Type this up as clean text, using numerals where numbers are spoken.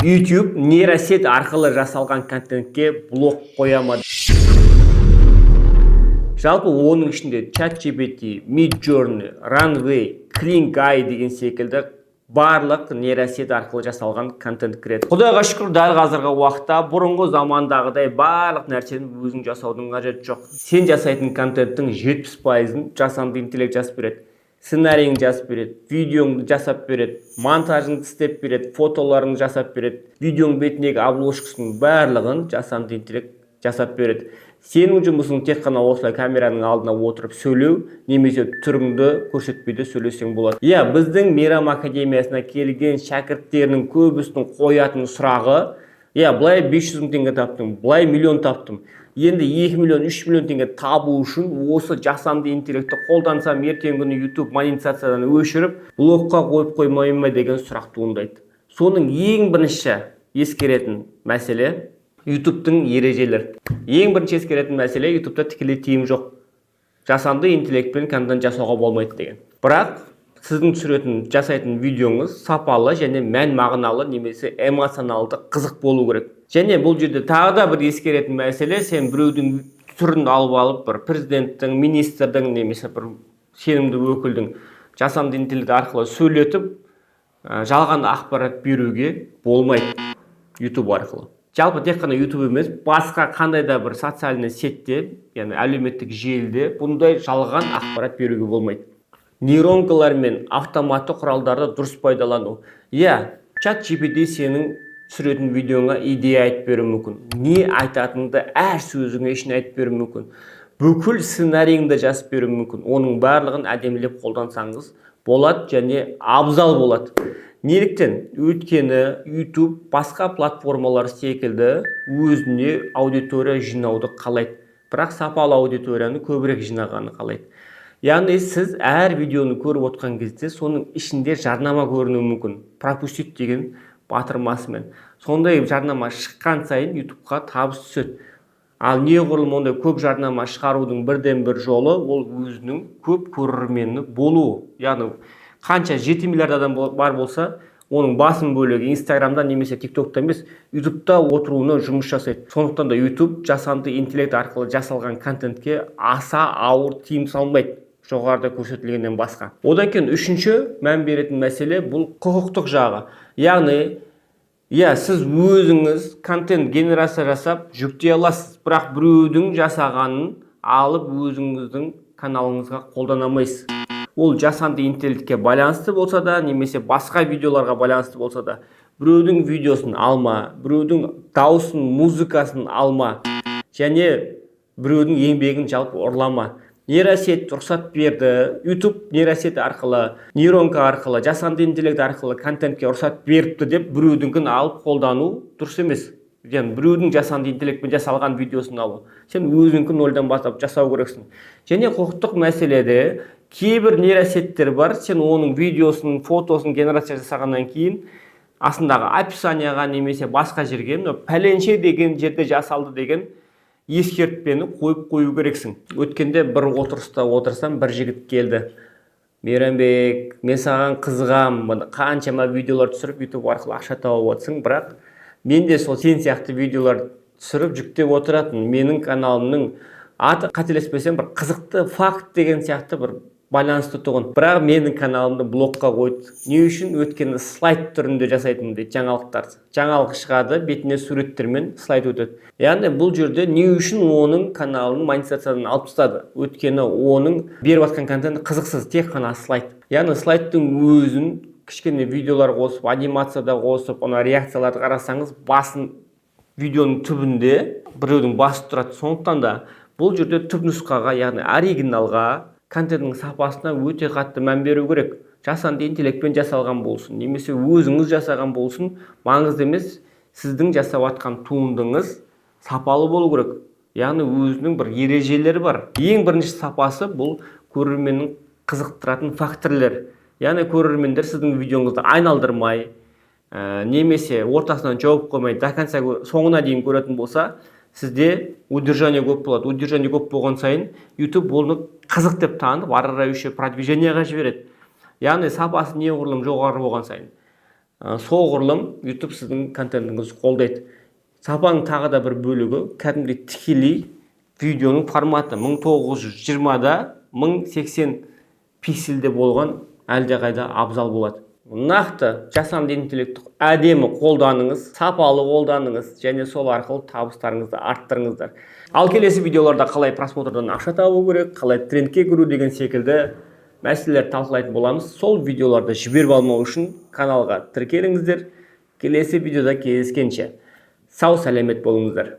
YouTube нейросет арқылы жасалған контентке блок қоя ма? Жалпы оның ішінде ChatGPT, Midjourney, Runway, Kling.ai деген секілді барлық нейросет арқылы жасалған контент кіреді. Құдайға шүкір, дәл қазіргі уақытта бұрынғы замандағыдай барлық нәрсені өзің жасаудың қажеті жоқ. Сен жасайтын контенттің 70%-ын жасанды интеллект жасап береді. Сценарийіңді жасап береді, видеоңды жасап береді, монтажыңды істеп береді, фотоларыңды жасап береді, видеоң бетіндегі обложкасының барлығын жасанды интеллект жасап береді. Сенің жұмысың тек қана осылай камераның алдына отырып сөйлеу, немесе түріңді көрсетпейді сөйлесең болады. Біздің Мейрам Академиясына келген шәкірттерінің көбісінің қоятын сұрағы, былай 500 мың теңге таптым, былай миллион таптым. Енді 2 миллион, 3 миллион теңге табу үшін осы жасанды интеллектті қолдансам, ертеңгі күні YouTube монетизациядан өшіріп, блокқа қойып қоймай ма деген сұрақ туындайды. Соның ең бірінші ескеретін мәселе YouTube'тың ережелері. Ең бірінші ескеретін мәселе YouTube'та тікелей тиым жоқ. Жасанды интеллектпен контент жасауға болмайды деген. Бірақ сіздің жасайтын видеоңыз сапалы және мән мағыналы немесе эмоционалды қызық болу керек. Және бұл жерде тағы да бір ескеретін мәселе, сен біреудің түрін алып, бір президенттің, министрдің немесе бір сенімді өкілдің жасанды интеллект арқылы сөйлетіп, жалған ақпарат беруге болмайды YouTube арқылы. Жалпы тек қана YouTube емес, басқа қандай да бір социальный сетте, яғни әлеуметтік желіде бұндай жалған ақпарат беруге болмайды. Нейронкалар мен автоматты құралдарды дұрыс пайдалану. ChatGPT сенің түсіретін видеоңа идея айтып беруі мүмкін. Не айтатыныңды әр сөзіңе ішін айтып беруі мүмкін. Бүкіл сценарийіңді жазып беруі мүмкін. Оның барлығын әдемілеп қолдансаңыз болады және абзал болады. Неліктен? Өйткені YouTube басқа платформалар секілді өзіне аудитория жинауды қалайды. Бірақ сапалы аудиторияны көбірек жинағаны қалайды. Яғни сіз әр видеоны көріп отқан кезде соның ішінде жарнама көрінуі мүмкін. Пропустить деген батырмасымен. Сондай жарнама шыққан сайын YouTube'қа табыс түседі. Ал неғұрлым ондай көп жарнама шығарудың бірден бір жолы ол өзінің көп көрермені болуы. Яғни қанша 7 миллиард адам бар болса, оның басым бөлігі Instagram'да немесе TikTok'та емес, YouTube'та отыруына жұмыс жасайды. Сондықтан да YouTube жасанды интеллект арқылы жасалған контентке аса ауыр тиым салмайды. Жоғарыда көрсетілгеннен басқа. Одан кейін үшінші мән беретін мәселе бұл құқықтық жағы. Яғни, сіз өзіңіз контент генерация жасап жүктей аласыз, бірақ біреудің жасағанын алып өзіңіздің каналыңызға қолдана алмайсыз. Ол жасанды интеллектке байланысты болса да, немесе басқа видеоларға байланысты болса да, біреудің видеосын алма, біреудің дауысын, музыкасын алма, және біреудің еңбегін жалпы ұрлама. Нейросет рұқсат берді, YouTube нейросет арқылы, нейронка арқылы, жасанды интеллект арқылы контентке рұқсат беріпті деп біреудің алып қолдану дұрыс емес. Яғни біреудің жасанды интеллектпен жасалған видеосын алу. Сен өзіңді нөлден бастап жасау керексің. Және құқықтық мәселеде кейбір нейросеттер бар, сен оның видеосын, фотосын генерация жасағаннан кейін астындағы описанияға немесе басқа жерге пәленше деген жерде жасалды деген ескертпені қойып қою керексің. Өткенде бір отырыста отырсам, бір жігіт келді. Мейрамбек, мен саған қызығам, қаншама видеолар түсіріп, YouTube арқылы ақша тауып отырсың, бірақ мен де сол сен сияқты видеолар түсіріп жүктеп отыратын. Менің каналымның аты қателеспесем бір қызықты факт деген сияқты бір байланысты тұғын. Бірақ менің каналымды блокқа қойды. Не үшін? Өткені слайд түрінде жасайтын дейді жаңалықтар. Жаңалық шығады, бетіне суреттермен слайд өтеді. Яғни бұл жерде не үшін оның каналының монетизациядан алып тастады? Өткені оның беріп жатқан контенті қызықсыз, тек қана слайд. Яғни слайдтың өзін кішкене видеолар қосып, анимацияда қосып, реакцияларды қарасаңыз, басын видеоның түбінде біреудің басы тұрады. Сондықтан да бұл жерде түп нұсқаға, яғни оригиналға, контенттің сапасына өте қатты мән беру керек. Жасанды интеллектпен жасалған болсын, немесе өзіңіз жасаған болсын, маңызды емес, сіздің жасап жатқан туындыңыз сапалы болу керек. Яғни өзінің бір ережелері бар. Ең бірінші сапасы бұл көрерменнің қызықтыратын факторлер. Яғни көрермендер сіздің видеоңызды айналдырмай, немесе ортасынан жауып қоймай, до конца соңына дейін көретін болса, сізде удержание көп болады. Удержание көп болған сайын YouTube оны қызық деп танып, ары қарай продвижениеға жібереді. Яғни сапасы неғұрлым жоғары болған сайын. Соғұрлым YouTube сіздің контентіңізді қолдайды. Сапаның тағы да бір бөлігі кәдімгідей тікелей видеоның форматы 1920-да 1080 пиксельде болған әлдеқайда абзал болады. Нақты жасанды интеллектті әдемі қолданыңыз, сапалы қолданыңыз және сол арқылы табыстарыңызды арттырыңыздар. Ал келесі видеоларда қалай просмотрдан ақша табу керек, қалай трендке кіру деген секілді мәселелер талқылайтын боламыз. Сол видеоларды жіберіп алмау үшін каналға тіркеліңіздер. Келесі видеода кездескенше сау сәлемет болыңыздар.